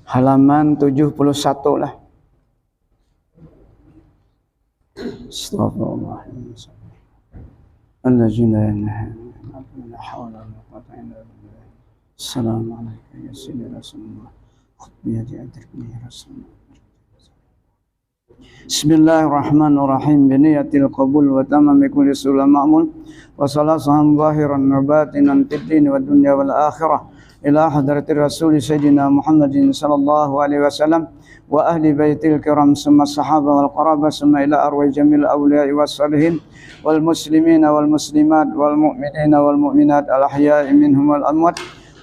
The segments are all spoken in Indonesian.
Halaman 71 lah. Astagfirullahaladzim. Assalamualaikum ya sayyidina Rasulullah. Bismillahirrahmanirrahim. Biniyatil qabul wa tamami kulli sulam ma'mul wa salasan zahiran wa batinan fid din wa dunya wal akhirah ila hadratir rasul sayyidina Muhammadin sallallahu alaihi wasallam wa ahli baitil kiram summa sahabah wal qarabah summa ila arwah jamil awliya was salihin wal muslimin wal muslimat wal mu'minin wal mu'minat al ahya'i minhum wal amwat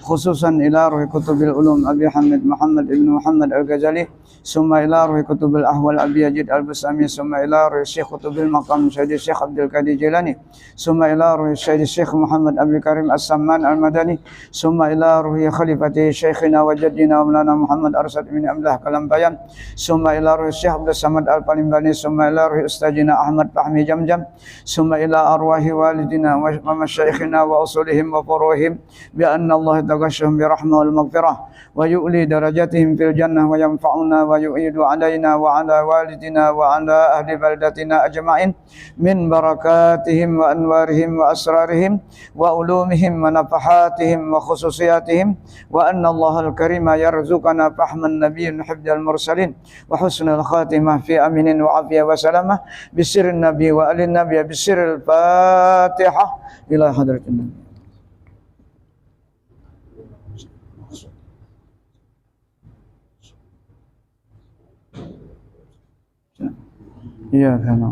khususan ila ruhi kutubil ulum Abi Hamid Muhammad ibn Muhammad al-Ghazali summa ila ruhi kutubil ahwal Abi Yazid al-Bustami summa ila ruhi syekh kutubil maqam Syekh Syekh Abdul Qadir Jilani summa ila ruhi Syekh Muhammad Abdul Karim As-Samman al-Madani summa ila ruhi khalifati Syekhina wa jaddina wa Maulana Muhammad Arsad bin Abdullah Kalambayan summa ila ruhi Syekh Abdul Samad al-Palimbani summa ila ruhi Ustazina Ahmad Fahmi Jamjam summa ila arwahi walidina wa masyayikhina wa usulihim wa furuhim bi anna Allah تغشهم برحمة والمغفرة ويؤلي درجاتهم في الجنة وينفعنا ويؤيد علينا وعلى والدنا وعلى أهل بلدتنا أجمعين من بركاتهم وأنوارهم وأسرارهم وعلومهم ونفحاتهم وخصوصياتهم وأن الله الكريم يرزقنا فهم النبي حفظ المرسلين وحسن الخاتمة في أمن وعافية وسلامة بسر النبي وآل النبي بسر الفاتحة إلى حضرة النبي. Iya karena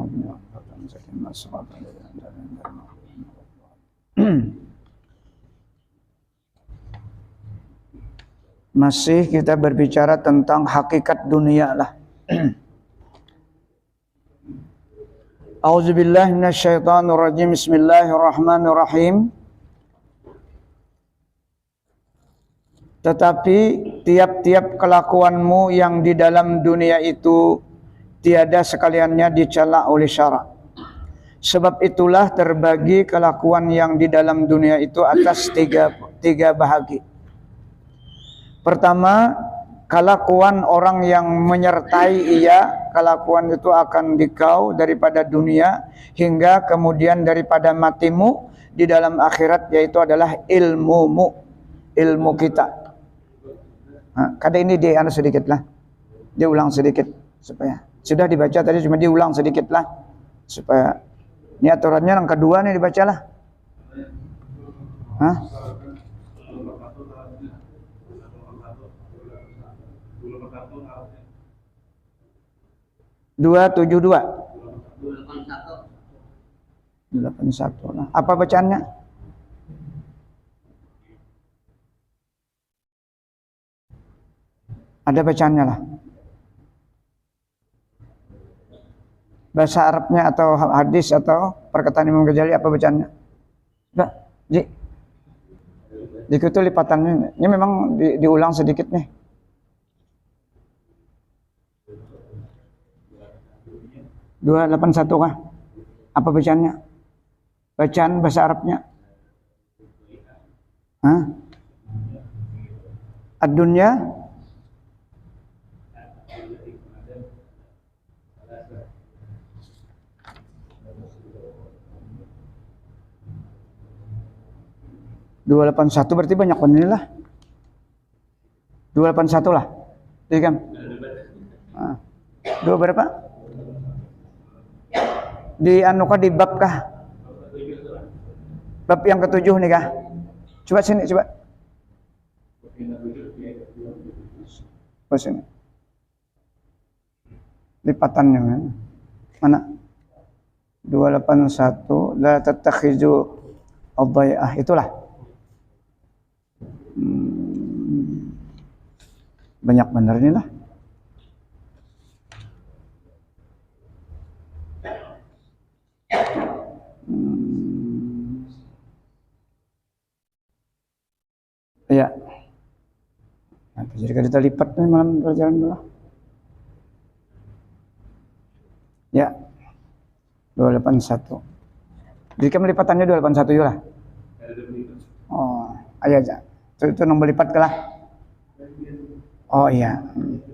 masih kita berbicara tentang hakikat dunia lah. A'udzubillahi minasyaitonirrajim. Bismillahirrahmanirrahim. Tetapi tiap-tiap kelakuanmu yang di dalam dunia itu tiada sekaliannya dicela oleh syarak. Sebab itulah terbagi kelakuan yang di dalam dunia itu atas tiga bahagi. Pertama, kelakuan orang yang menyertai ia, kelakuan itu akan dikau daripada dunia hingga kemudian daripada matimu di dalam akhirat, yaitu adalah ilmumu, ilmu kita. Nah, kada ini dianu sedikit lah, diulang sedikit supaya sudah dibaca tadi, cuma diulang sedikit lah supaya ini aturannya yang kedua nih dibacalah. Hah? 272 281 lah. Apa bacaannya? Ada bacaannya lah. Bahasa Arabnya atau hadis atau perkataan Imam Ghazali apa bacaannya? Sudah, Ji. Dikutu lipatannya. Ini memang diulang sedikit nih. Dua 281 kah? Apa bacaannya? Bacaan bahasa Arabnya? Hah? Ad-dunya 281 berarti banyak bener lah. 281 lah. Iya kan? Nah, 2 berapa? Di anu kah, di bab kah? Bab yang ketujuh nih kah? Coba sini, coba. Oh, sini. Lipatannya mana? 281 la tattakhizu ad-dhai'ah, itulah. Banyak bener nih lah. Ya. Nah, jadi kita lipat nih malam pelajaran dulu. Ya. 281. Jadi kan lipatannya 281 juga lah. Oh, ayo aja. Itu nomor lipat ke lah. Oh iya.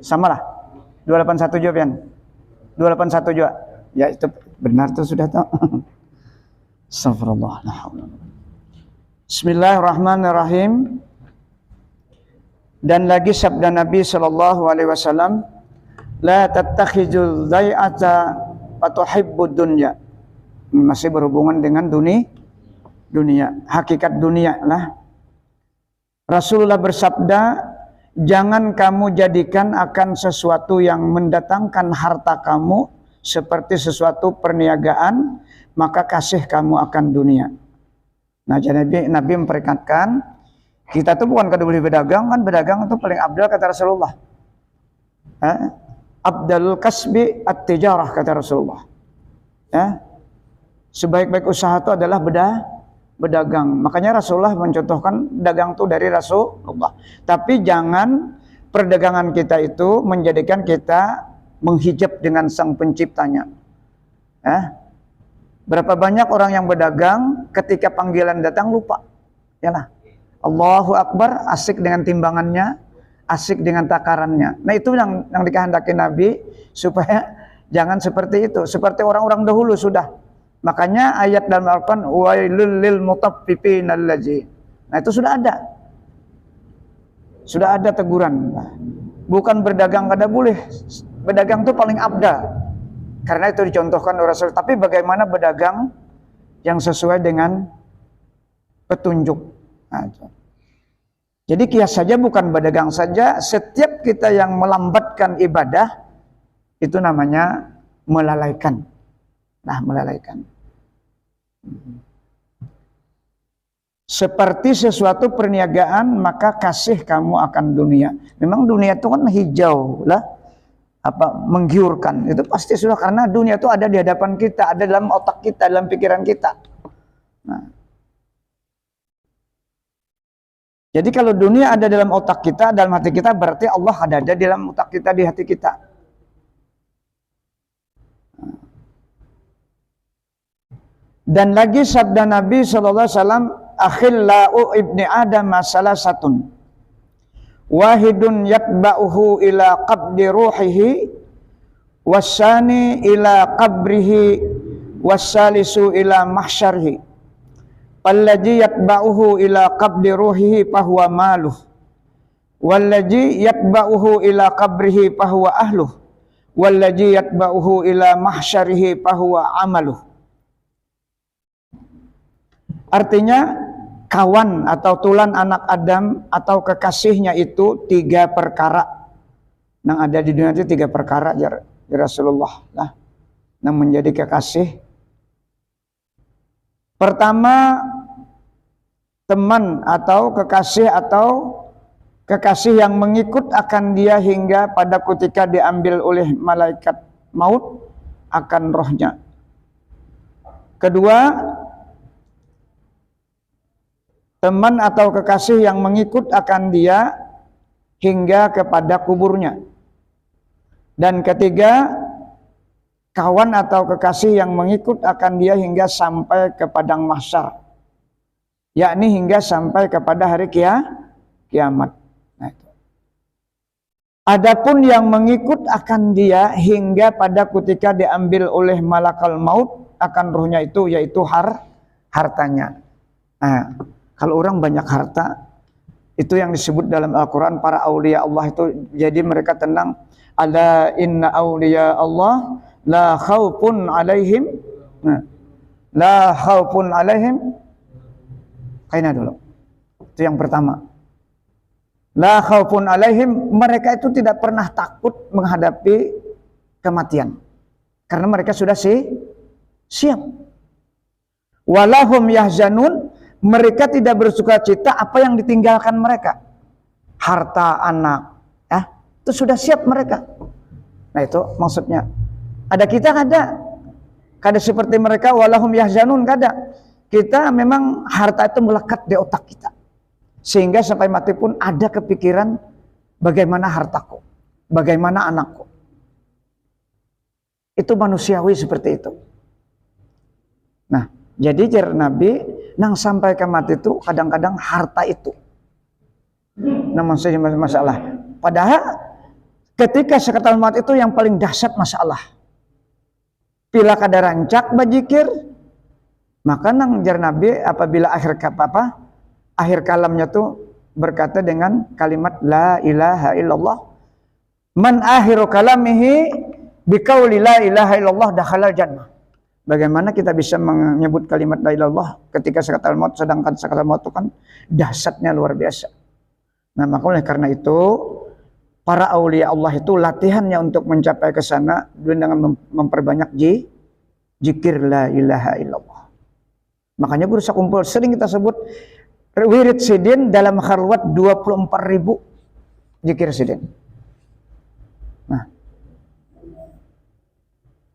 Sama lah. 281 juga Pian. 281 juga. Ya itu benar tuh sudah tahu. Astagfirullah. Bismillahirrahmanirrahim. Dan lagi sabda Nabi sallallahu alaihi wasallam, la tattakhidul dhai'ata wa tuhibbud dunya. Masih berhubungan dengan dunia, hakikat dunia lah. Rasulullah bersabda, jangan kamu jadikan akan sesuatu yang mendatangkan harta kamu seperti sesuatu perniagaan, maka kasih kamu akan dunia. Nah, jadi Nabi memperingatkan, kita tuh bukan kada boleh berdagang, kan berdagang itu paling abdal kata Rasulullah. Abdalul kasbi at-tijarah kata Rasulullah. Sebaik-baik usaha itu adalah berdagang. Makanya Rasulullah mencontohkan dagang itu dari Rasulullah. Tapi jangan perdagangan kita itu menjadikan kita menghijab dengan sang penciptanya. Berapa banyak orang yang berdagang ketika panggilan datang lupa. Yalah. Allahu Akbar, asik dengan timbangannya, asik dengan takarannya. Nah itu yang dikehendaki Nabi, supaya jangan seperti itu. Seperti orang-orang dahulu sudah. Makanya ayat dalam Al-Quran, wailul lil mutaffifin allazi. Nah itu sudah ada. Sudah ada teguran. Bukan berdagang kada boleh. Berdagang itu paling abda. Karena itu dicontohkan oleh Rasul. Tapi bagaimana berdagang yang sesuai dengan petunjuk. Nah, jadi kias saja bukan berdagang saja. Setiap kita yang melambatkan ibadah, itu namanya melalaikan. Nah, melalaikan. Seperti sesuatu perniagaan, maka kasih kamu akan dunia. Memang dunia itu kan hijau lah, menggiurkan. Itu pasti sudah, karena dunia itu ada di hadapan kita, ada dalam otak kita, dalam pikiran kita. Nah. Jadi kalau dunia ada dalam otak kita, dalam hati kita, berarti Allah ada di dalam otak kita, di hati kita. Dan lagi sabda Nabi sallallahu alaihi wasallam, akhillau ibni adam salasatun. Wahidun yatba'uhu ila qabdi ruhihi, wasani ila qabrihi, wassalisu ila mahsyarihi. Alladzi yatba'uhu ila qabdi ruhihi fahuwa maluh, walladzi yatba'uhu ila qabrihi fahuwa ahluh, walladzi yatba'uhu ila mahsyarihi fahuwa amaluh. Artinya kawan atau tulan anak Adam atau kekasihnya itu 3 perkara. Yang ada di dunia itu 3 perkara ya Rasulullah lah, yang menjadi kekasih. Pertama, teman atau kekasih yang mengikut akan dia hingga pada ketika diambil oleh malaikat maut akan rohnya. Kedua, teman atau kekasih yang mengikut akan dia hingga kepada kuburnya. Dan ketiga, kawan atau kekasih yang mengikut akan dia hingga sampai ke padang mahsyar, yakni hingga sampai kepada hari kiamat. Nah, itu. Adapun yang mengikut akan dia hingga pada ketika diambil oleh malakal maut akan rohnya itu, yaitu hartanya. Nah, kalau orang banyak harta, itu yang disebut dalam Al-Quran para aulia Allah itu, jadi mereka tenang. Ala inna aulia Allah la khaufun alaihim, la khaufun alaihim. Kaina dulu. Itu yang pertama. La khaufun alaihim, mereka itu tidak pernah takut menghadapi kematian. Karena mereka sudah siap. Walahum yahzanun, mereka tidak bersuka cita apa yang ditinggalkan mereka. Harta, anak, Itu sudah siap mereka. Nah itu maksudnya. Ada kita kada seperti mereka walahum yahzanun, kada. Kita memang harta itu melekat di otak kita. Sehingga sampai mati pun ada kepikiran bagaimana hartaku, bagaimana anakku. Itu manusiawi seperti itu. Nah, jadi jar Nabi nang sampai ke mati itu kadang-kadang harta itu. Nah, maksudnya masalah. Padahal ketika seketal mati itu yang paling dahsyat masalah. Bila kada rancak bajikir, maka nang jar Nabi apabila akhir kalamnya tuh berkata dengan kalimat la ilaha illallah. Man akhiru kalamihi biqauli la ilaha illallah dakhalal jannah. Bagaimana kita bisa menyebut kalimat la ilaha illallah ketika sakatal maut, sedangkan sakatal maut itu kan dahsyatnya luar biasa. Nah, maka oleh karena itu para aulia Allah itu latihannya untuk mencapai ke sana dengan memperbanyak zikir la ilaha illallah. Makanya guru sakumpul sering kita sebut wirid sidin dalam khalwat 24.000 zikir sidin. Nah,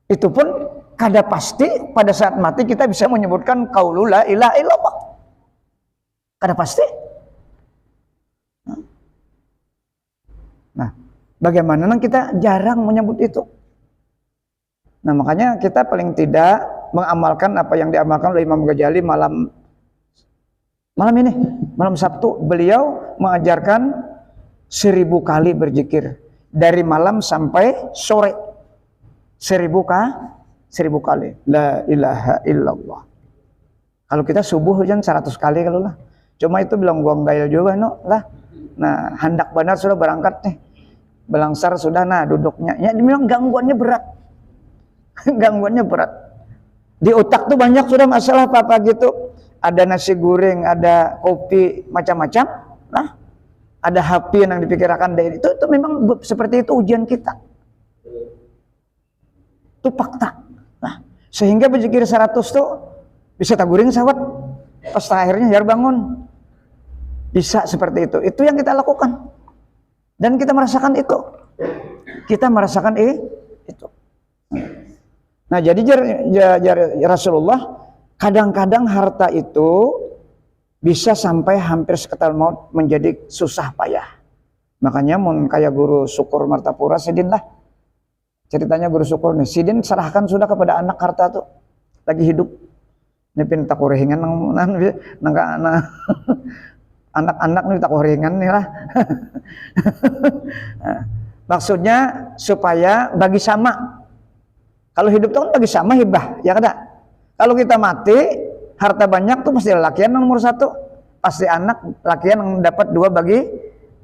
itu pun kada pasti pada saat mati kita bisa menyebutkan qaulu la ilaha illallah. Kada pasti. Nah, bagaimana kita jarang menyebut itu? Nah, makanya kita paling tidak mengamalkan apa yang diamalkan oleh Imam Ghazali malam ini, malam Sabtu. Beliau mengajarkan 1000 kali berzikir dari malam sampai sore. 1000 kali la ilaha illallah. Kalau kita subuh hujan 100 kali kalau lah. Cuma itu bilang gua gail juga no lah. Nah, hendak benar sudah berangkat nih. Belangsar sudah, nah duduknya. Ya dibilang gangguannya berat. Gangguannya berat. Di otak tuh banyak sudah masalah apa gitu. Ada nasi goreng, ada kopi, macam-macam. Nah, ada HP yang dipikirkan dari itu memang seperti itu ujian kita. Itu fakta. Nah, sehingga berzikir 100 tuh bisa taguring sawat. Pas akhirnya biar bangun. Bisa seperti itu. Itu yang kita lakukan. Dan kita merasakan itu. Kita merasakan itu. Nah, jadi Rasulullah kadang-kadang harta itu bisa sampai hampir seketal maut menjadi susah payah. Makanya mun kayak guru Syukur Martapura Sidin lah. Ceritanya guru Syukur nih, Sidin serahkan sudah kepada anak harta tuh lagi hidup. Nipin takurehingan nang anak-anak nih takurehingan nih lah. Nah, maksudnya supaya bagi sama. Kalau hidup itu kan bagi sama hibah, ya kada? Kalau kita mati, harta banyak tuh pasti lakian yang nomor 1, pasti anak lakian yang dapat 2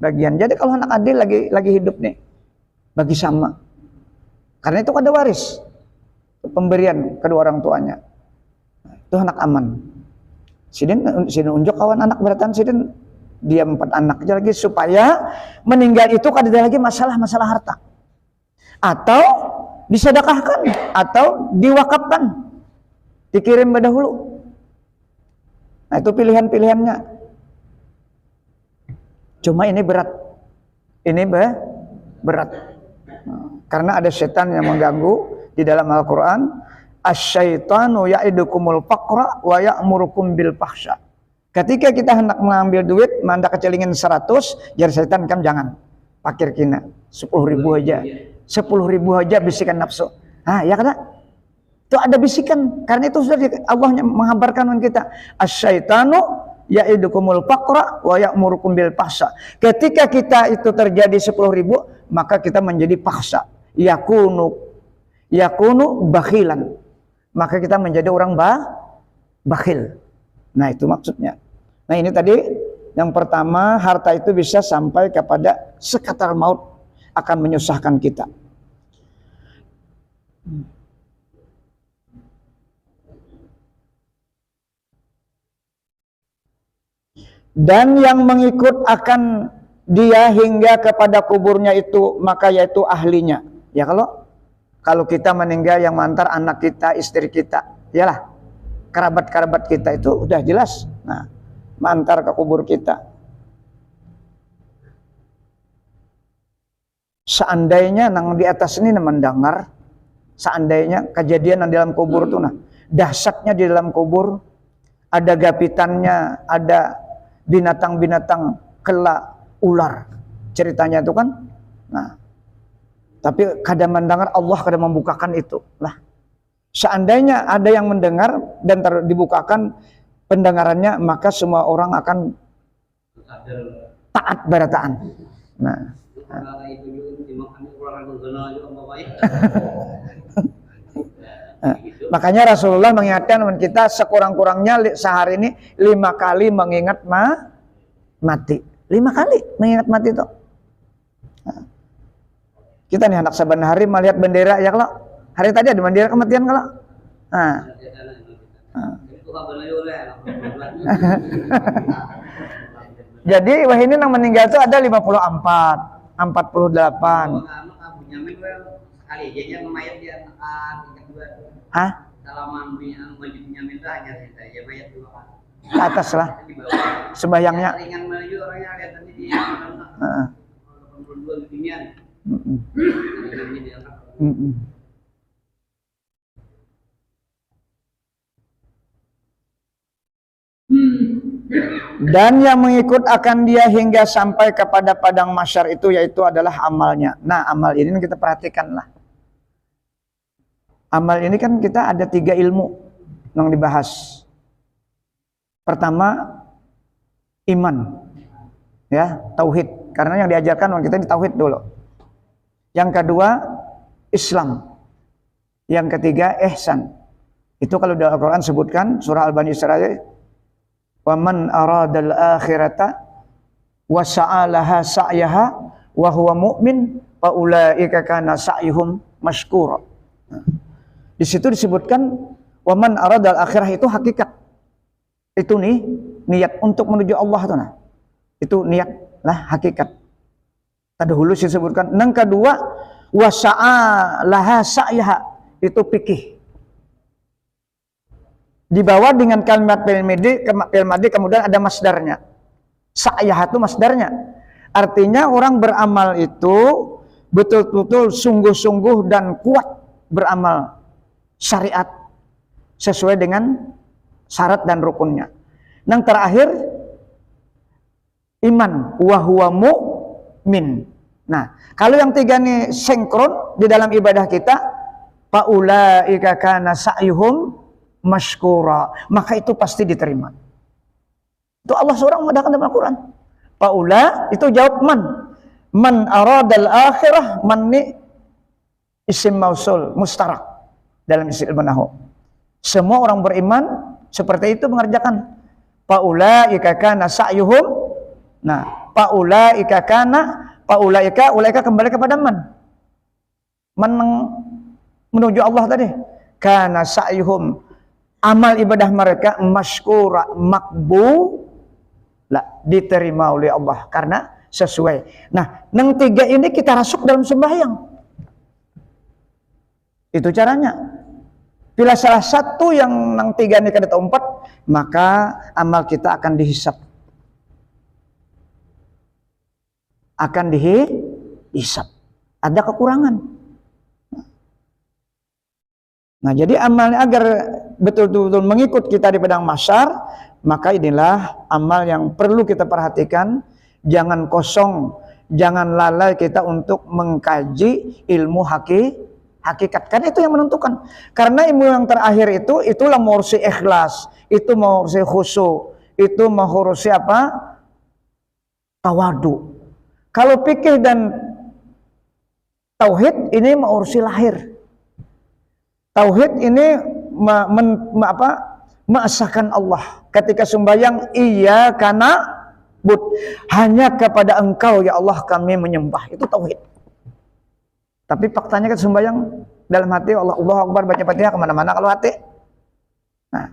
bagian. Jadi kalau anak adil lagi hidup nih, bagi sama. Karena itu ada waris, pemberian kedua orang tuanya. Itu anak aman. Sidin unjuk kawan anak beratan Sidin dia 4 anak aja lagi supaya meninggal itu kada ada lagi masalah harta. Atau disedekahkan atau diwakafkan. Dikirim dahulu. Nah, itu pilihan-pilihannya. Cuma ini berat. Ini berat. Karena ada setan yang mengganggu di dalam Al-Quran. Asyaitanu ya'idukumul faqra wa ya'murukum bil fahsya. Ketika kita hendak mengambil duit, manda kecelingin 100, jar setan kan jangan. Pakir kina 10.000 aja. 10.000 aja bisikan nafsu. Ah, ya kada? Itu ada bisikan. Karena itu sudah Allah menghabarkan kita. Asyaitanu ya'idukumul faqra wa ya'murukum bil fahsya. Ketika kita itu terjadi 10.000, maka kita menjadi paksa. Yakunu bakhilan. Maka kita menjadi orang bakhil. Nah, itu maksudnya. Nah, ini tadi yang pertama, harta itu bisa sampai kepada sekatal maut, akan menyusahkan kita. Dan yang mengikut akan dia hingga kepada kuburnya itu, maka yaitu ahlinya. Ya, kalau kita meninggal yang mengantar anak kita, istri kita, yalah, kerabat-kerabat kita itu udah jelas. Nah, mengantar ke kubur kita. seandainya nang di atas ini mendengar, seandainya kejadian di dalam kubur tuh nah, dahsyatnya di dalam kubur, ada gapitannya, ada binatang-binatang kela, ular, ceritanya itu kan. Nah, tapi kadang mendengar Allah kadang membukakan itu lah. Seandainya ada yang mendengar dan dibukakan pendengarannya, maka semua orang akan taat berataan. Nah, makanya Rasulullah mengingatkan kita sekurang-kurangnya sehari ini 5 kali mengingat mati. 5 kali mengingat mati itu. Nah, kita nih anak saban hari melihat bendera ya kalau hari tadi ada bendera kematian kalau. Nah. Jadi wah ini yang meninggal itu ada 54, 48. Sekali aja mayat dia hah? Salaman nyamin itu hanya saja mayat 2 kali. Ke atas lah. Sembayangnya. Ringan maju orangnya lihat tadi dia. Heeh. 82 beginian. Dan yang mengikut akan dia hingga sampai kepada padang mahsyar itu yaitu adalah amalnya. Nah, amal ini kita perhatikanlah. Amal ini kan kita ada 3 ilmu yang dibahas. Pertama, iman. Ya, tauhid. Karena yang diajarkan orang kita di tauhid dulu. Yang kedua, Islam. Yang ketiga, ihsan. Itu kalau dalam Al-Quran sebutkan surah Al-Bani Israil, wa man aradal akhirata wa sa'alaha sa'yaha wa huwa mu'min fa ulaika kana sa'yuhum mashkura. Di situ disebutkan wa man aradal akhirah itu hakikat. Itu nih niat untuk menuju Allah tuh nah. Itu niat lah hakikat. Tadahulu disebutkan. Yang kedua wa sa'alaha sa'yaha itu fikih. Dibawa dengan kalimat fi'il madhi kemudian ada masdarnya. Sa'yah itu masdarnya. Artinya orang beramal itu betul-betul sungguh-sungguh dan kuat beramal syariat sesuai dengan syarat dan rukunnya. Yang terakhir iman wa huwa mu'min. Nah, kalau yang 3 nih sinkron di dalam ibadah kita, faulaika kana sa'yuhum mashkura, maka itu pasti diterima. Itu Allah seorang mengatakan dalam Al-Quran. Faula itu jawab man aradal akhirah, man ni isim mausul mustarak dalam istilah Nahu. Semua orang beriman seperti itu mengerjakan. Faulaika kana sa'yuhum. Nah, faulaika kembali kepada man menuju Allah tadi. Kana sa'yuhum, amal ibadah mereka masykura, lah diterima oleh Allah karena sesuai. Nah, yang 3 ini kita rasuk dalam sembahyang. Itu caranya. Bila salah satu yang 3 ini kada tempat, maka amal kita akan dihisap. Akan dihisap. Ada kekurangan. Nah, jadi amalnya agar betul-betul mengikut kita di padang mahsyar, maka inilah amal yang perlu kita perhatikan. Jangan kosong, jangan lalai kita untuk mengkaji ilmu hakikat. Karena itu yang menentukan. Karena ilmu yang terakhir itu, itulah mengurusi ikhlas, itu mengurusi khusyuk, itu mengurusi apa? Tawadu. Kalau fikih dan tauhid ini mengurusi lahir. Tauhid ini mengesahkan Allah. Ketika sembahyang, iya karena hanya kepada Engkau ya Allah kami menyembah. Itu tauhid. Tapi faktanya kan sembahyang dalam hati Allahu Akbar, baca Fatihah kemana-mana kalau hati. Nah,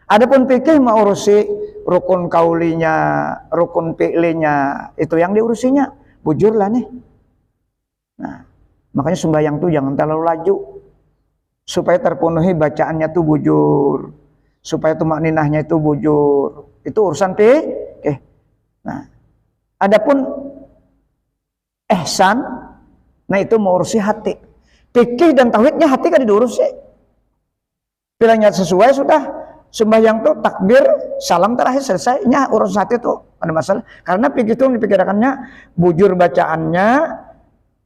adapun fikih mengurusi rukun kaulinya, rukun fi'linya, itu yang diurusinya. Bujurlah nih. Nah, makanya sembahyang tuh jangan terlalu laju. Supaya terpenuhi bacaannya tuh bujur, supaya tumakninahnya itu bujur, itu urusan Nah, adapun ihsan Nah itu mengurusi hati. Fikih dan tauhidnya hati kan diurusi. Bilangnya sesuai sudah. Sembahyang tuh takbir, salam terakhir selesai. Ini urusan hati tuh ada masalah. Karena fikih itu dipikirkannya bujur bacaannya,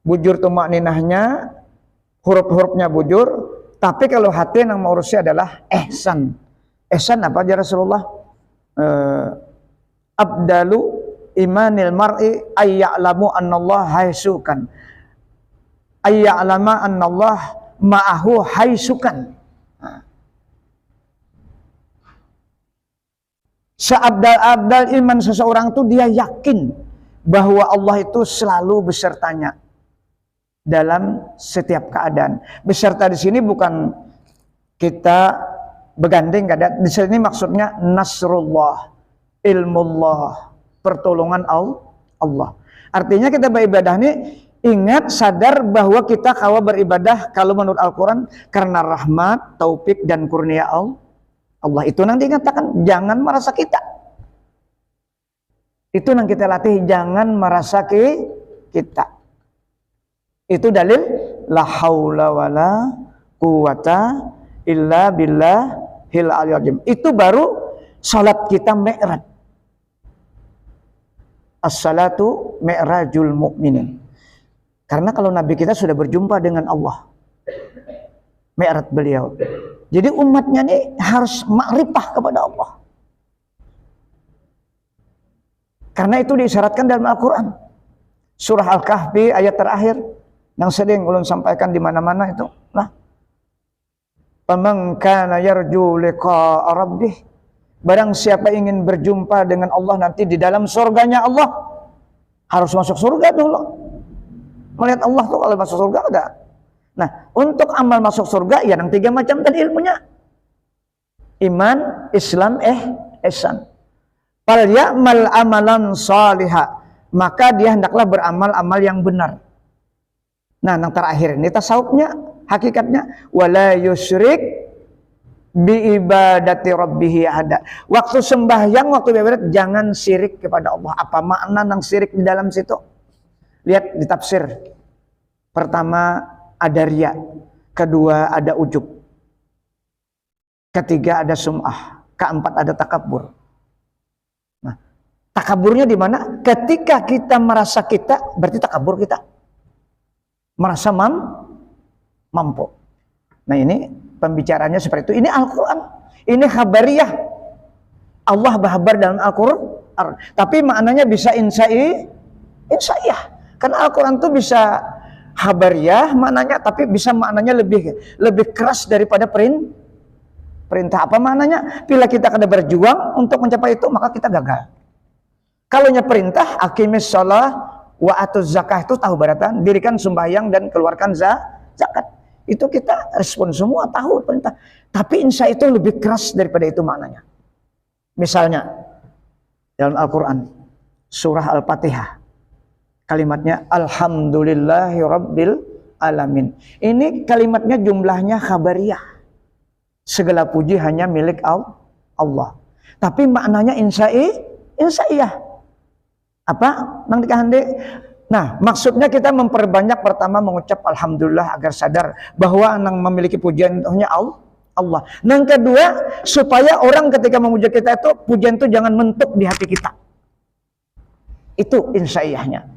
bujur tumakninahnya, huruf-hurufnya bujur. Tapi kalau hati yang mengurusi adalah ihsan. Ihsan apa aja Rasulullah? Abdalu imanil mar'i ayya'lamu annallah haisukan. Ayya'lama annallah ma'ahu haisukan. Seabdal-abdal iman seseorang itu dia yakin bahwa Allah itu selalu besertanya dalam setiap keadaan. Beserta di sini bukan kita bergandeng, di sini maksudnya nasrullah, ilmullah, pertolongan Allah. Artinya kita beribadah ini ingat, sadar bahwa kita kalau beribadah kalau menurut Al-Quran karena rahmat, taufik dan kurnia Allah. Itu nanti katakan jangan merasa kita. Itu yang kita latih, jangan merasa kita. Itu dalil la haula wala quwata illa billahil aliyyil azim. Itu baru salat kita mi'raj. As-salatu mi'rajul mu'minin. Karena kalau Nabi kita sudah berjumpa dengan Allah, mi'raj beliau. Jadi umatnya ini harus makrifah kepada Allah. Karena itu diisyaratkan dalam Al-Quran. Surah Al-Kahfi ayat terakhir yang sering ulun sampaikan di mana-mana itu. Nah, faman kana yarju liqa'a rabbih, barang siapa ingin berjumpa dengan Allah nanti di dalam surganya Allah, harus masuk surga dulu. Melihat Allah tuh kalau masuk surga ada. Nah, untuk amal masuk surga ya yang 3 macam tadi ilmunya. Iman, Islam, ihsan. Fal ya'mal amalan salihah, maka dia hendaklah beramal amal yang benar. Nah, yang terakhir ini tasawufnya, hakikatnya wala yusyrik bi ibadati rabbih ahada. Waktu sembahyang, waktu beribadat jangan syirik kepada Allah. Apa makna nang syirik di dalam situ? Lihat di tafsir. Pertama ada riya, kedua ada ujub, ketiga ada sum'ah, keempat ada takabur. Nah, takaburnya di mana? Ketika kita merasa kita, berarti takabur kita. Merasa mampu. Nah ini pembicaranya seperti itu. Ini Al-Quran, ini khabariyah. Allah berhabar dalam Al-Quran, tapi maknanya bisa insya'iyah. Karena Al-Quran itu bisa khabariyah maknanya, tapi bisa maknanya lebih keras daripada perintah. Apa maknanya? Bila kita kada berjuang untuk mencapai itu, maka kita gagal. Kalau perintah, aqimis shalah wa atuz zakah, itu tahu baratan, dirikan sembahyang dan keluarkan zakat. Itu kita respon semua, tahu perintah. Tapi insya itu lebih keras daripada itu maknanya. Misalnya dalam Al-Quran surah Al-Fatihah, kalimatnya alhamdulillahi rabbil alamin. Ini kalimatnya jumlahnya khabariyah. Segala puji hanya milik Allah. Tapi maknanya insya'iyah. Apa? Nang dikahande. Nah, maksudnya kita memperbanyak pertama mengucap alhamdulillah agar sadar bahwa yang memiliki pujian itu hanya Allah. Yang kedua, supaya orang ketika memuji kita itu, pujian itu jangan mentok di hati kita. Itu insya'iyahnya.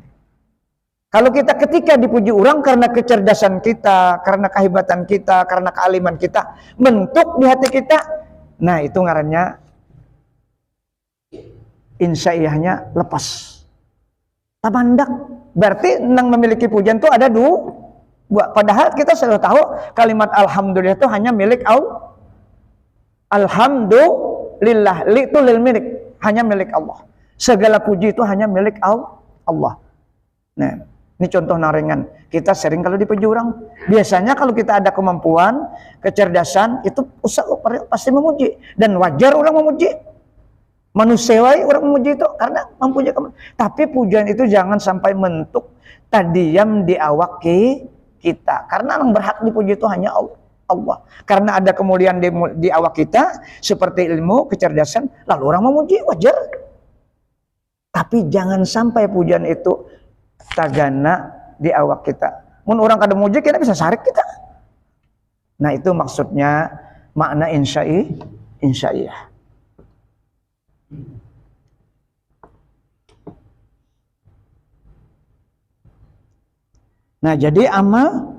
Kalau kita ketika dipuji orang karena kecerdasan kita, karena kehebatan kita, karena kealiman kita, mentok di hati kita, nah itu ngarannya insya'iyahnya lepas. Tamandak, berarti yang memiliki pujian itu ada dua. Padahal kita selalu tahu kalimat alhamdulillah itu hanya milik Allah. Alhamdulillah, li itu lil milik, hanya milik Allah. Segala puji itu hanya milik Allah. Nah, ini contoh naringan. Kita sering kalau dipuji orang, biasanya kalau kita ada kemampuan, kecerdasan, itu pasti memuji. Dan wajar orang memuji. Manusiawi orang memuji itu karena mempunyai kemampuan. Tapi pujian itu jangan sampai mentuk tadiam di awak kita. Karena yang berhak dipuji itu hanya Allah. Karena ada kemuliaan di awak kita seperti ilmu, kecerdasan, lalu orang memuji, wajar. Tapi jangan sampai pujian itu tagana di awak kita. Mun orang kada muji kita bisa sarik kita. Nah itu maksudnya makna insya'iyah. Nah jadi amal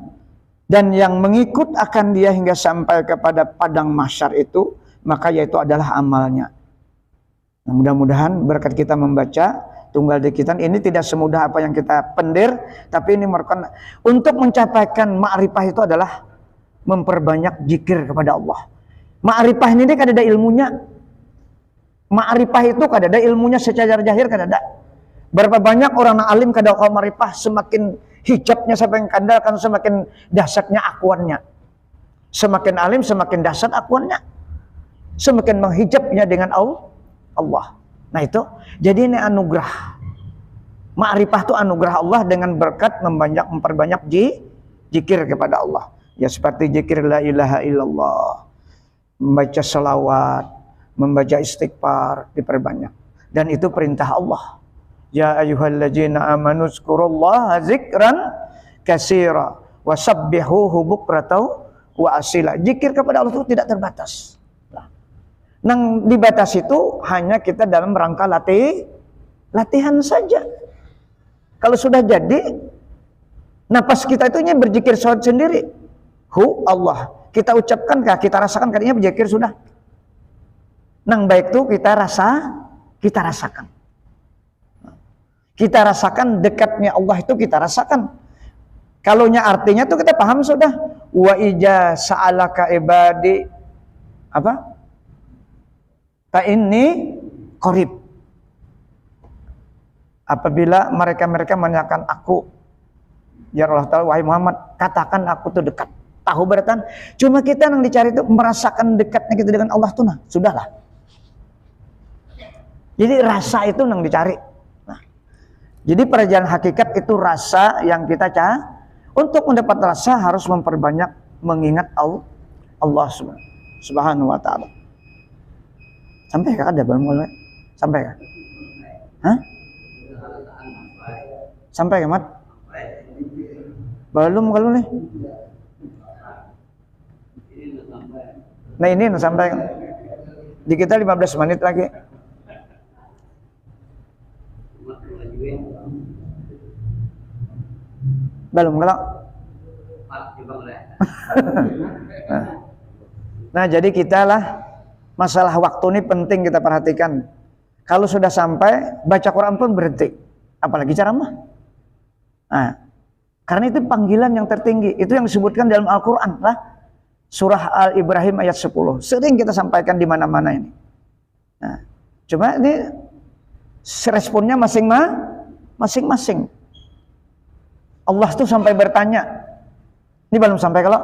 dan yang mengikut akan dia hingga sampai kepada padang mahsyar itu, maka yaitu adalah amalnya. Nah, mudah-mudahan berkat kita membaca Tunggal Dikitan ini tidak semudah apa yang kita pendir, tapi ini merupakan untuk mencapaikan ma'rifah itu adalah memperbanyak zikir kepada Allah. Ma'rifah ini kan ada ilmunya. Ma'rifah itu kan ada ilmunya secara zahir kan ada. Berapa banyak orang alim kada kau ma'rifah, semakin hijabnya sampai kandal kan semakin dahsyatnya akuannya. Semakin alim semakin dahsyat akuannya. Semakin menghijabnya dengan Allah. Nah itu, jadi ini anugerah. Ma'rifah itu anugerah Allah dengan berkat memperbanyak zikir kepada Allah. Ya seperti zikir la ilaha illallah, membaca selawat, membaca istighfar, diperbanyak. Dan itu perintah Allah. Ya ayyuhalladzina amanu dzkurullaha dzikran katsira wasabbihuhu bukratan wa asila. Zikir kepada Allah itu tidak terbatas. Nang dibatas itu hanya kita dalam rangka latihan saja. Kalau sudah jadi, napas kita itu berzikir sendiri. Allah. Kita ucapkan kah, kita rasakan katanya berzikir sudah. Nang baik itu kita rasakan. Kita rasakan dekatnya Allah itu kita rasakan. Kalaunya artinya itu kita paham sudah. Wa ija sa'alaka ibadi apa? Ta ini qarib. Apabila mereka menanyakan aku, ya Allah Ta'ala, wahai Muhammad, katakan aku tuh dekat. Tahu beratan? Cuma kita yang dicari itu merasakan dekatnya kita dengan Allah tuh, nah, sudahlah. Jadi rasa itu yang dicari. Nah, jadi perjalanan hakikat itu rasa yang kita cari. Untuk mendapat rasa harus memperbanyak mengingat Allah Subhanahu wa Ta'ala. Sampai kah ada belum mulai? Sampai kah? Hah? Sampai kah, Mat? Belum kalau nih. Nah ini sampai di kita 15 menit lagi. Belum kalau. Nah jadi kita lah masalah waktu ini penting kita perhatikan. Kalau sudah sampai baca Quran pun berhenti, apalagi ceramah. Nah, karena itu panggilan yang tertinggi, itu yang disebutkan dalam Al-Quran lah. Surah Al-Ibrahim ayat 10. Sering kita sampaikan di mana-mana ini. Nah, cuma ini responnya masing-masing. Allah tuh sampai bertanya. Ini belum sampai kalau?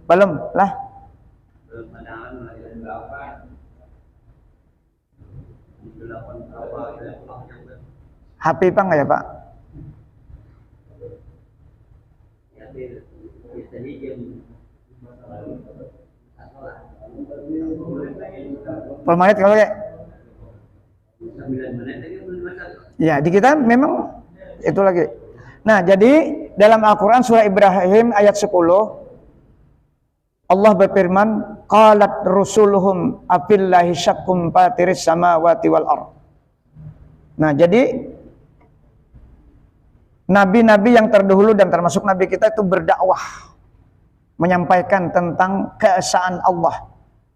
Belum lah. HP Pak nggak ya Pak? Menit kalau kayak ya di kita memang itu lagi. Nah jadi dalam Al-Quran surah Ibrahim ayat 10 Allah berfirman qalat rusuluhum afillahi syakkum fatiris samawati wal ardh. Nah jadi nabi-nabi yang terdahulu dan termasuk nabi kita itu berdakwah menyampaikan tentang keesaan Allah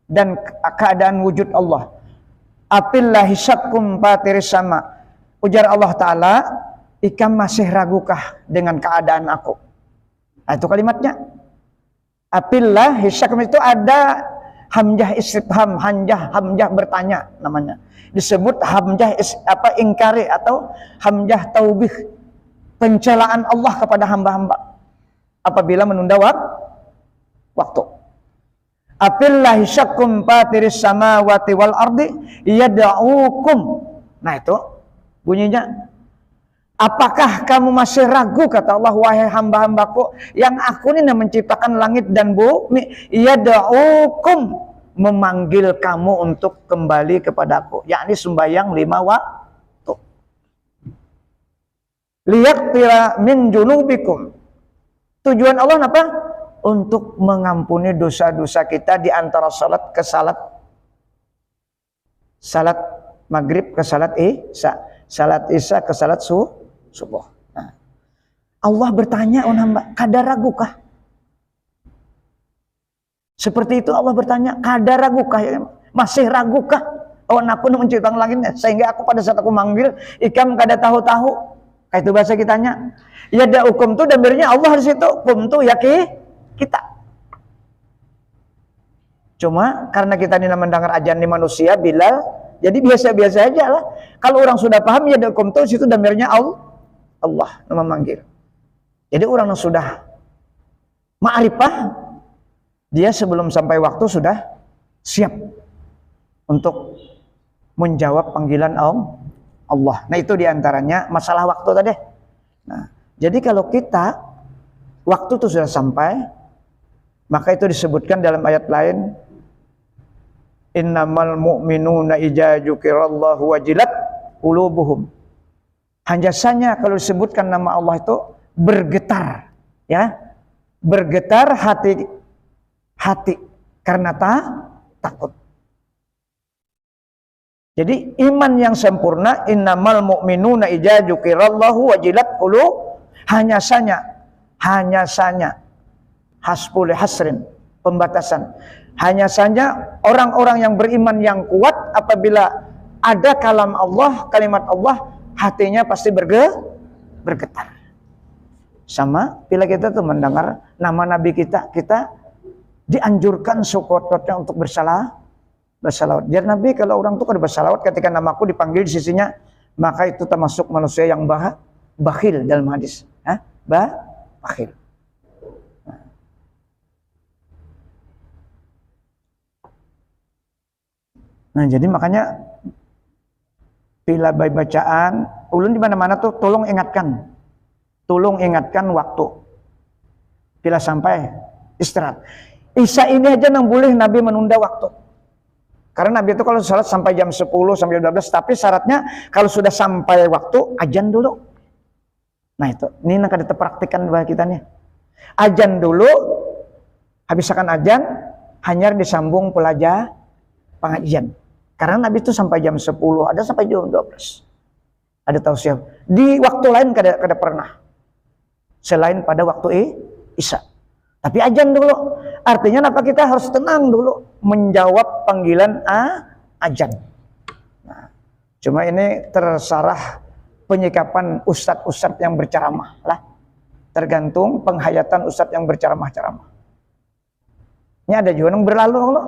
dan keadaan wujud Allah. Apillahi syakkum fatiris sama. Ujar Allah Ta'ala, ikam masih ragukah dengan keadaan aku? Nah, itu kalimatnya. Apillahi syakkum itu ada hamzah istifham, hamzah bertanya namanya. Disebut hamzah ingkari atau hamzah taubih. Pencelaan Allah kepada hamba-hamba apabila menunda waktu. Apillahi syakkum fatiris samawati wal ardi yad'ukum. Nah itu bunyinya. Apakah kamu masih ragu kata Allah wahai hamba-hambaku yang aku ini menciptakan langit dan bumi, yad'ukum memanggil kamu untuk kembali kepadaku, yakni sembahyang 5 waktu. Liyaqtira min junubikum Tujuan Allah apa? Untuk mengampuni dosa-dosa kita di antara salat ke salat. Salat maghrib ke salat isya. Salat isya ke salat subuh. Nah, Allah bertanya, oh hamba, kada ragukah? Seperti itu Allah bertanya, kada ragukah? Masih ragukah? Oh, aku menciptakan langitnya, sehingga aku pada saat aku manggil, ikam kada tahu-tahu. Kayak itu bahasa kitanya. Ya ada hukum tuh damirnya Allah di situ, hukum tuh ya kita. Cuma karena kita ini mendengar ajan di manusia, Bilal, jadi biasa-biasa aja lah. Kalau orang sudah paham ya ada hukum tuh situ damirnya Allah nama manggil. Jadi orang yang sudah ma'rifah, dia sebelum sampai waktu sudah siap untuk menjawab panggilan Allah. Nah itu diantaranya masalah waktu tadi. Nah, jadi kalau kita waktu itu sudah sampai, maka itu disebutkan dalam ayat lain, innamal mu'minuna idza dzukirallahu wajilat qulubuhum. Hanya kalau disebutkan nama Allah itu bergetar, ya, bergetar hati karena takut. Jadi iman yang sempurna, innamal mu'minuna idza dzukirallahu wajilat qulubuhum, hanya saja hasbul hasrin, pembatasan. Hanya saja orang-orang yang beriman yang kuat apabila ada kalam Allah, kalimat Allah, hatinya pasti bergetar. Sama bila kita tuh mendengar nama Nabi kita dianjurkan sekuat-kuatnya untuk bersalawat. Jadi Nabi kalau orang tuh kada bersalawat ketika namaku dipanggil di sisinya, maka itu termasuk manusia yang bakhil dalam hadis. Bakhil. Nah, jadi makanya bila bacaan ulun di mana-mana tuh tolong ingatkan waktu. Bila sampai istirahat. Isya ini aja yang boleh Nabi menunda waktu. Karena Nabi itu kalau salat sampai jam 10 sampai 12, tapi syaratnya kalau sudah sampai waktu ajan dulu. Nah itu, ini yang akan dipraktikkan bagi kita nih. Ajan dulu, habiskan ajan, hanya disambung pelajar pengajian. Karena Nabi itu sampai jam 10, ada sampai jam 12. Ada tausiah. Di waktu lain kada pernah. Selain pada waktu Isya. Tapi ajan dulu. Artinya apa, kita harus tenang dulu menjawab panggilan ajan. Nah, cuma ini terserah penyikapan ustadz-ustadz yang berceramah lah. Tergantung penghayatan ustadz yang berceramah-ceramah. Ini ada juga yang berlalu loh.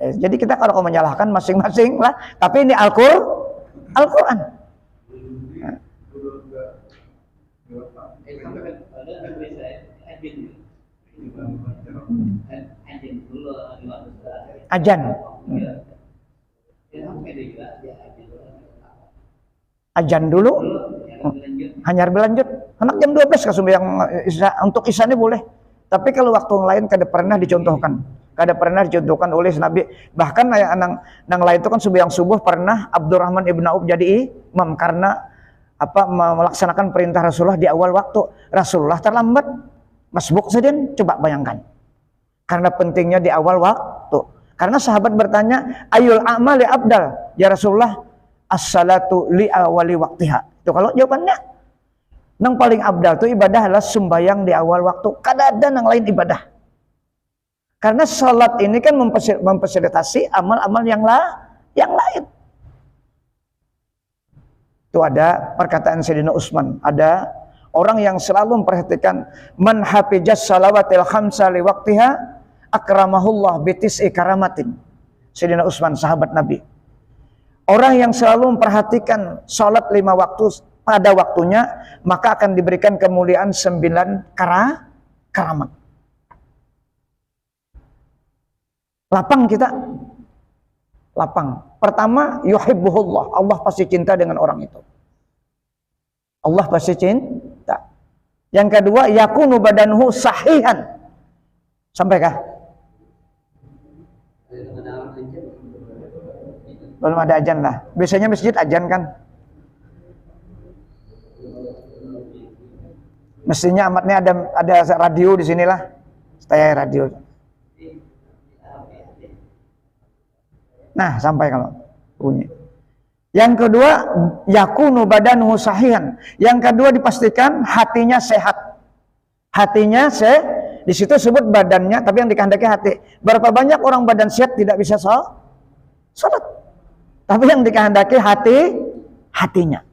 Jadi kita kalau menyalahkan masing-masing lah. Tapi ini Al-Quran. Ajan. Ajan dulu. Hanya berlanjut. Anak jam 12 yang untuk isya ini boleh. Tapi kalau waktu lain kada pernah dicontohkan. Kada pernah dicontohkan oleh Nabi. Bahkan yang lain itu kan subuh pernah Abdurrahman ibn Auf jadi imam karena melaksanakan perintah Rasulullah di awal waktu. Rasulullah terlambat. Masbuk saja, coba bayangkan. Karena pentingnya di awal waktu. Karena sahabat bertanya, ayul a'mali abdal? Ya Rasulullah, as-salatu li awali waktiha. Itu kalau jawabannya. Yang paling abdal itu ibadah adalah sembahyang di awal waktu. Kada ada yang lain ibadah. Karena salat ini kan memfasilitasi amal-amal yang lain. Itu ada perkataan Sayyidina Utsman, ada orang yang selalu memperhatikan man hafizas salawatil khamsa li waqtiha akramahullah bitis'i karamatin. Sayyidina Utsman, sahabat Nabi. Orang yang selalu memperhatikan salat 5 waktu pada waktunya, maka akan diberikan kemuliaan 9 karamat. Lapang kita. Lapang. Pertama, yuhibbuhullah. Allah pasti cinta dengan orang itu. Allah pasti cinta. Yang kedua, yakunu badanhu sahihan. Sampaikah? Belum ada ajan lah. Biasanya masjid ajan kan? Mestinya amatnya ada radio di sinilah. Stay radio. Nah, sampai kalau bunyi. Yang kedua, yakunu badanuhu sahihan. Yang kedua dipastikan hatinya sehat. Hatinya di situ sebut badannya, tapi yang dikehendaki hati. Berapa banyak orang badan sehat tidak bisa sholat. Tapi yang dikehendaki hatinya.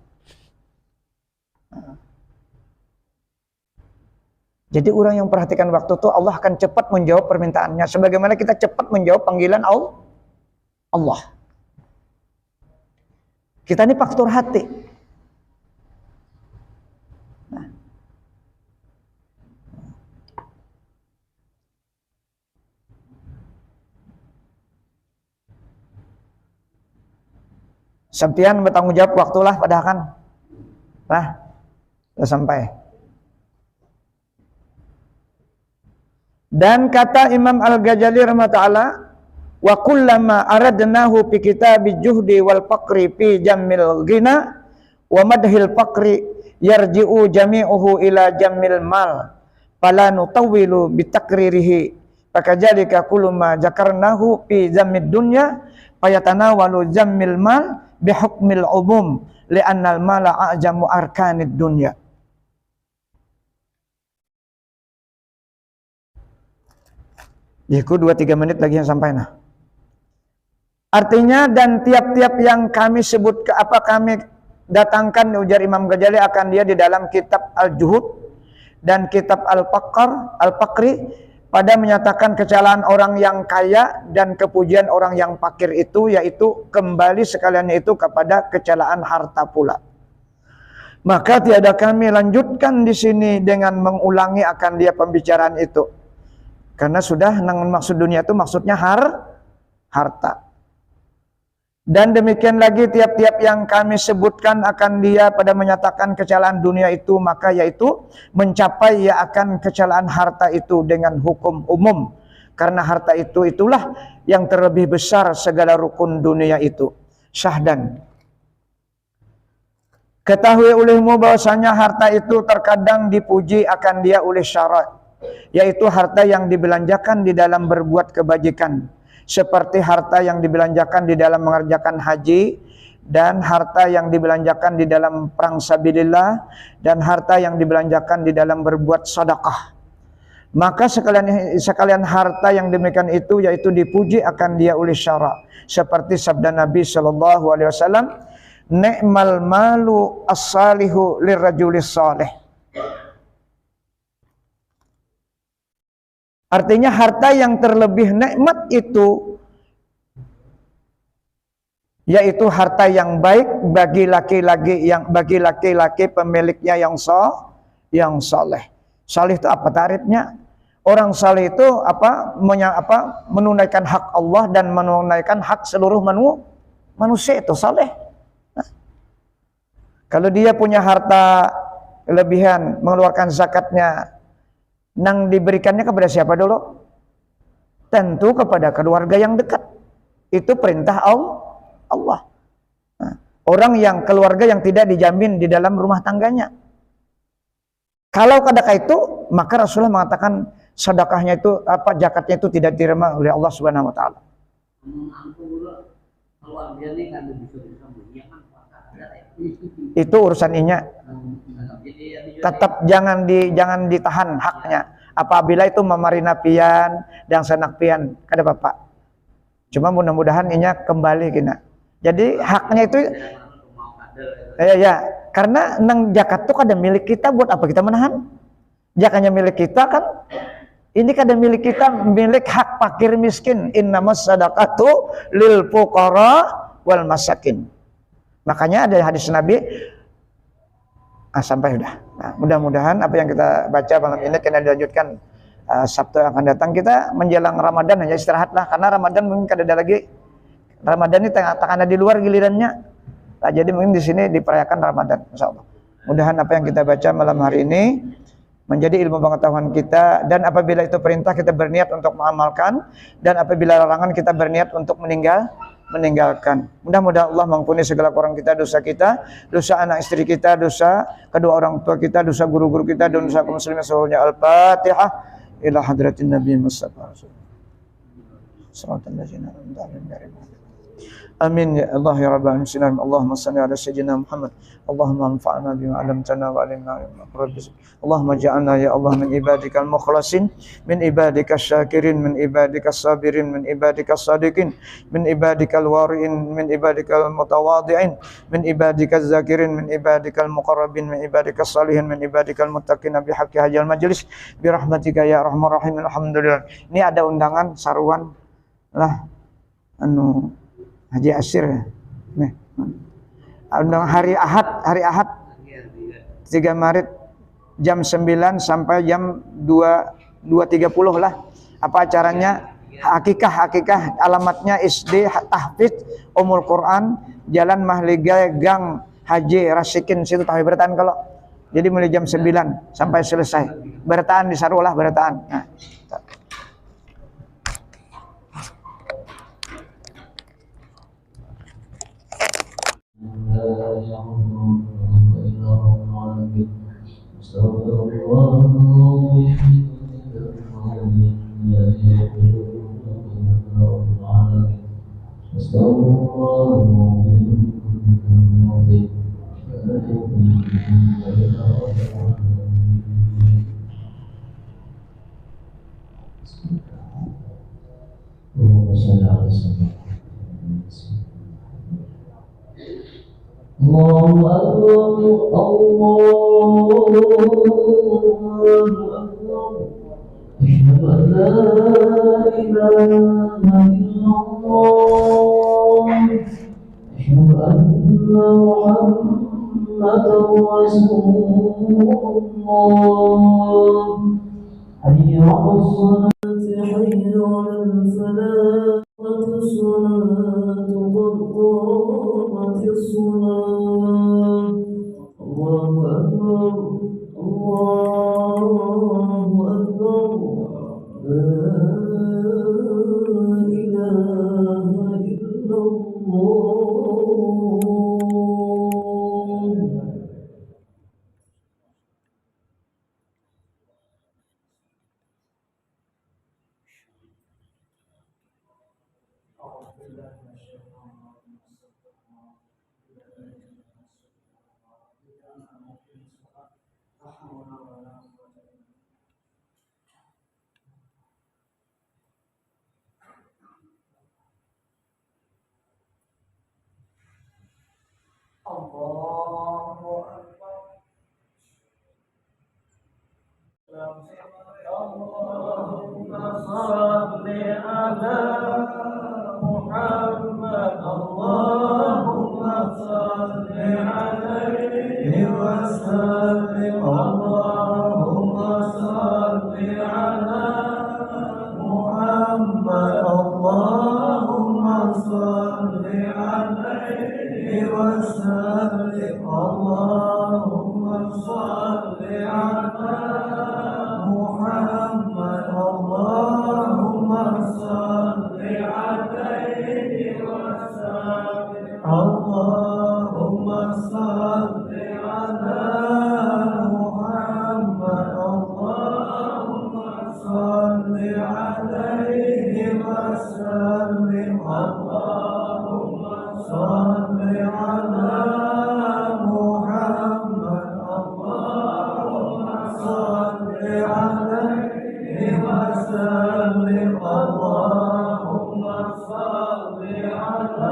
Jadi orang yang perhatikan waktu itu Allah akan cepat menjawab permintaannya. Sebagaimana kita cepat menjawab panggilan Allah. Kita ini faktor hati. Nah. Sampian bertanggung jawab waktulah padahal kan. Nah, sudah sampai. Dan kata Imam Al-Ghazali rahimahullah, wa kullama aradnahu fi kitabi juhdi wal faqri fi jammil ghina wa madhil faqri yarji'u jami'uhu ila jammil mal fala nutawwilu bi takririhi fakadzalika kullu ma zakarnahu fi zammid dunya fayatanawalu jammil mal bi hukmil umum li'anna al mala a'jamu arkanid dunya. Yiku 2-3 menit lagi yang sampai nah. Artinya dan tiap-tiap yang kami sebut kami datangkan ujar Imam Ghazali akan dia di dalam kitab Al-Juhud dan kitab Al-Faqri pada menyatakan kecelakaan orang yang kaya dan kepujian orang yang fakir itu yaitu kembali sekaliannya itu kepada kecelakaan harta pula. Maka tiada kami lanjutkan di sini dengan mengulangi akan dia pembicaraan itu. Karena sudah maksud dunia itu maksudnya harta. Dan demikian lagi tiap-tiap yang kami sebutkan akan dia pada menyatakan kecelakaan dunia itu maka yaitu mencapai ya akan kecelakaan harta itu dengan hukum umum. Karena harta itulah yang terlebih besar segala rukun dunia itu. Syahdan. Ketahui olehmu bahwasanya harta itu terkadang dipuji akan dia oleh syarat. Yaitu harta yang dibelanjakan di dalam berbuat kebajikan seperti harta yang dibelanjakan di dalam mengerjakan haji dan harta yang dibelanjakan di dalam perang sabilillah dan harta yang dibelanjakan di dalam berbuat sedekah. Maka sekalian harta yang demikian itu yaitu dipuji akan dia oleh syara seperti sabda Nabi sallallahu alaihi wasallam, ni'mal malu as-salihu lirrajulis salih. Artinya harta yang terlebih nikmat itu yaitu harta yang baik bagi laki-laki pemiliknya yang saleh. Saleh itu apa tarifnya? Orang saleh itu menunaikan hak Allah dan menunaikan hak seluruh manusia itu saleh. Nah, kalau dia punya harta kelebihan mengeluarkan zakatnya, nang diberikannya kepada siapa dulu? Tentu kepada keluarga yang dekat. Itu perintah Allah. Nah, orang yang keluarga yang tidak dijamin di dalam rumah tangganya. Kalau kadang itu, maka Rasulullah mengatakan sedekahnya itu zakatnya itu tidak diterima oleh Allah Subhanahu wa taala. Itu urusan inya. Tetap jangan ditahan haknya. Apabila itu memarina pian dan senak pian kada bapak. Cuma mudah-mudahan inya kembali kena. Jadi haknya itu ya karena nang zakat itu kada milik kita, buat apa kita menahan? Zakatnya milik kita kan. Ini kada milik kita, milik hak fakir miskin. Innamas sadaqatu lil fuqara wal masakin. Makanya ada hadis Nabi sampai sudah. Nah, mudah-mudahan apa yang kita baca malam ini kena dilanjutkan Sabtu yang akan datang. Kita menjelang Ramadan hanya istirahatlah karena Ramadan mungkin kada ada lagi. Ramadan ini tak ada di luar gilirannya. Nah, jadi mungkin di sini diperayakan Ramadan, insyaallah. Mudahan apa yang kita baca malam hari ini menjadi ilmu pengetahuan kita, dan apabila itu perintah kita berniat untuk mengamalkan, dan apabila larangan kita berniat untuk meninggalkan. Mudah-mudahan Allah mengampuni segala kurang kita, dosa anak istri kita, dosa kedua orang tua kita, dosa guru-guru kita, dan dosa kaum muslimin seluruhnya. Al-Fatihah ila hadratin Nabi Mustafa. Amin ya Allah ya Rabbal alamin. Allahumma salli ala sayyidina Muhammad. Allahumma anfa'na bima 'allamtana wa 'allimna ma yanfa'una. Allahumma ja'alna ya Allah min ibadikal mukhlasin, min ibadikas syakirin, min ibadikas sabirin, min ibadikas sadiqin, min ibadikal wari'in, min ibadikal mutawadhi'in, min ibadikaz zakirin, min ibadikal muqarrabin, min ibadikas salihin, min ibadikal muttaqin bi haqqi hajal majlis bi rahmatika ya arhamar rahimin. Alhamdulillah. Ini ada undangan saruan lah Haji Asyir ya. Nih. Undangan hari Ahad 3 Maret jam 9 sampai jam 2.30 lah. Apa acaranya? Hakikah alamatnya SD Tahfidz Ummul Quran, Jalan Mahligai, Gang Haji Rasikin, situ tahfidz bertahan kalau. Jadi mulai jam 9 sampai selesai. Bertahan di Sarulah bertahan. Nah. Allahu Akbar, Allahu Akbar. Asyhadu an la ilaha illallah. Asyhadu anna Muhammadar Rasulullah. Hayya 'alas salati, hayya 'alal falah. الصلاة قد قامت الصلاة. الله أكبر، الله أكبر. لا إله إلا الله. Allahumma salli ala Muhammad. Allahumma salli alaihi wasallim. Allahumma salli ala Muhammad. Allahumma salli alaihi wasallim. Allahumma salli ala Muhammad. Allahumma salli alaihi wasallim. Allahumma salli ala Muhammad. Allahumma salli alaihi wasallim. Allahumma salli ala Muhammad. Allahumma salli alaihi wasallim. Allahumma salli ala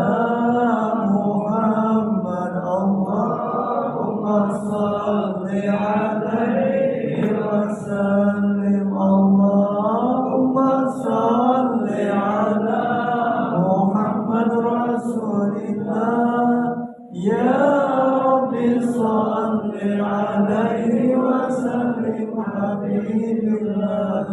Muhammad. Allahumma salli alaihi wasallim. Allahumma salli ala Muhammad Rasulillah. Ya Rabbi salli alaihi wasallim. Habibillah.